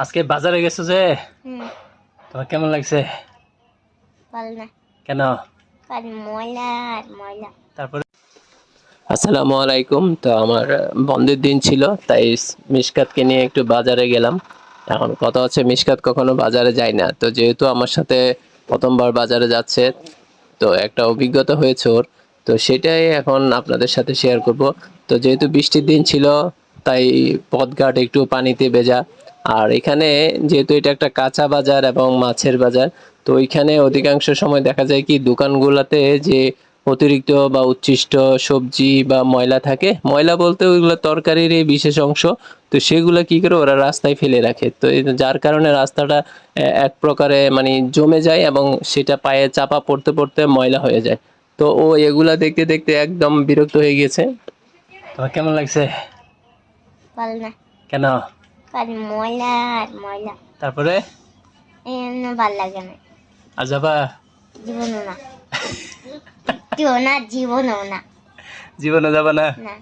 আজকে বাজারে গেছো যে? তোমার কেমন লাগছে? ভালো না। কেন? কারণ ময়লা আর ময়লা। তারপরে আসসালামু আলাইকুম। তো আমার বন্ধের দিন ছিল, তাই মিশকাতকে নিয়ে একটু বাজারে গেলাম। এখন কথা হচ্ছে, মিশকাত কখনো বাজারে যায় না, তো যেহেতু আমার সাথে প্রথমবার বাজারে যাচ্ছে, তো একটা অভিজ্ঞতা হয়েছে ওর। তো সেটাই এখন আপনাদের সাথে শেয়ার করব। তো যেহেতু বৃষ্টির দিন ছিল, তাই পথঘাট একটু পানিতে ভেজা। আর এখানে যেহেতু এটা একটা কাঁচা বাজার এবং মাছের বাজার, তো এখানে অধিকাংশ সময় দেখা যায় কি দোকানগুলোতে যে অতিরিক্ত বা উচ্ছিষ্ট সবজি বা ময়লা থাকে, ময়লা বলতে ওইগুলো তরকারির এই বিশেষ অংশ, তো সেগুলো কি করে ওরা রাস্তায় ফেলে রাখে। তো যার কারণে রাস্তাটা এক প্রকারে মানে জমে যায় এবং সেটা পায়ে চাপা পড়তে পড়তে ময়লা হয়ে যায়। তো ও এগুলা দেখতে দেখতে একদম বিরক্ত হয়ে গেছে। তোমার কেমন লাগছে? ভালো না। কেন? কারণ ময়লা আর ময়লা। তারপরে এই জন্য ভালো লাগে না। আর যাবা? জীবনও না। একটুও না, জীবনও না। জীবনে যাবা না? না।